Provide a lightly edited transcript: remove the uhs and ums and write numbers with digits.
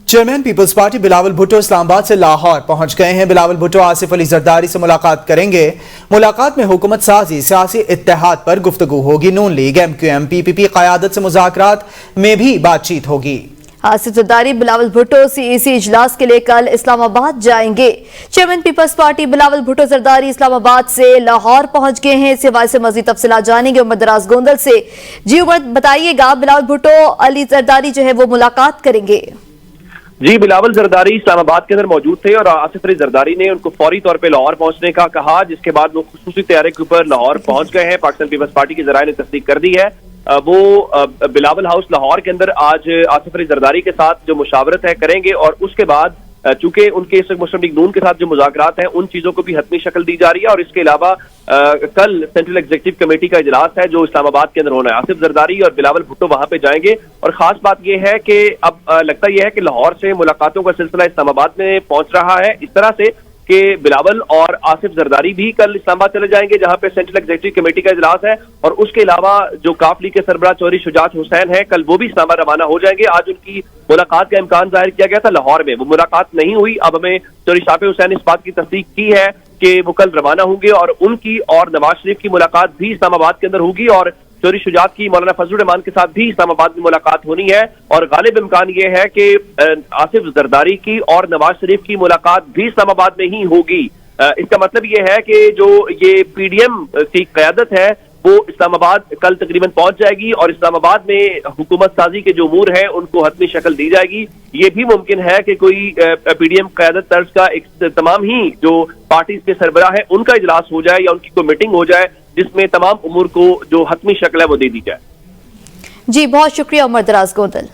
Chairman Peoples Party Bilawal Bhutto Islamabad से लाहौर पहुंच गए हैं। बिलावल भुट्टो आसिफ अली जरदारी से मुलाकात करेंगे। मुलाकात में हुकूमत साजी, सियासी इत्तेहाद पर गुफ्तगू होगी। नून लीग, MQM, PPP क़यादत से मुज़ाकरात में भी बातचीत होगी। आसिफ जरदारी बिलावल भुट्टो CEC इजलास के लिए कल इस्लामाबाद जाएंगे। Chairman Peoples Party Bilawal Bhutto Zardari Islamabad से लाहौर पहुंच गए हैं। इस हवाले से मजीद तफसीलात जानेंगे उमर दराज गोंदल से। जी उमर, बताइएगा, बिलावल भुट्टो अली जरदारी जो है वो मुलाकात करेंगे। जी, बिलावल जरदारी इस्लामाबाद के अंदर मौजूद थे और आसिफ अली जरदारी ने उनको फौरी तौर पे लाहौर पहुंचने का कहा, जिसके बाद वो खुसूसी तैयारी के ऊपर लाहौर पहुंच गए हैं। पाकिस्तान पीपल्स पार्टी के जराये ने तस्दीक कर दी है। वो बिलावल हाउस लाहौर के अंदर आज आसिफ अली जरदारी के साथ जो मुशावरत है करेंगे और उसके बाद चूंकि उनके इस मुस्लिम लीग नून के साथ जो मुज़ाकरात हैं उन चीजों को भी हतमी शक्ल दी जा रही है। और इसके अलावा कल सेंट्रल एग्जीक्यूटिव कमेटी का इजलास है जो इस्लामाबाद के अंदर होना है। आसिफ जरदारी और बिलावल भुट्टो वहां पे जाएंगे और खास बात यह है कि अब लगता यह है कि लाहौर से मुलाकातों का सिलसिला इस्लामाबाद में पहुंच रहा है, इस तरह से कि बिलावल और आसिफ जरदारी भी कल इस्लामाबाद चले जाएंगे जहां पे सेंट्रल एग्जीक्यूटिव कमेटी का इजलास है। और उसके अलावा जो काफ लीग के सरबराह चौधरी शुजात हुसैन है, कल वो भी इस्लामाबाद रवाना हो जाएंगे। आज उनकी मुलाकात का इम्कान जाहिर किया गया था लाहौर में, वो मुलाकात नहीं हुई। अब हमें चौधरी शाफे हुसैन ने इस बात की तस्दीक की है कि वो कल रवाना होंगे और उनकी और नवाज शरीफ की मुलाकात भी इस्लामाबाद के अंदर होगी और चौधरी शुजात की मौलाना फजलुर रहमान के साथ भी इस्लामाबाद में मुलाकात होनी है। और गालिब इम्कान यह है कि आसिफ जरदारी की और नवाज शरीफ की मुलाकात भी इस्लामाबाद में ही होगी। इसका मतलब यह है कि जो ये PDM की क़यादत है वो इस्लामाबाद कल तकरीबन पहुंच जाएगी और इस्लामाबाद में हुकूमत साजी के जो उमूर हैं उनको हतमी शक्ल दी जाएगी। ये भी मुमकिन है कि कोई PDM क़यादत तर्ज का एक तमाम ही जो पार्टी के सरबराह है उनका इजलास हो जाए या उनकी कोई मीटिंग हो जाए जिसमें तमाम उमूर को जो हतमी शक्ल है वो दे दी जाए। जी, बहुत शुक्रिया उमर दराज गोंदल।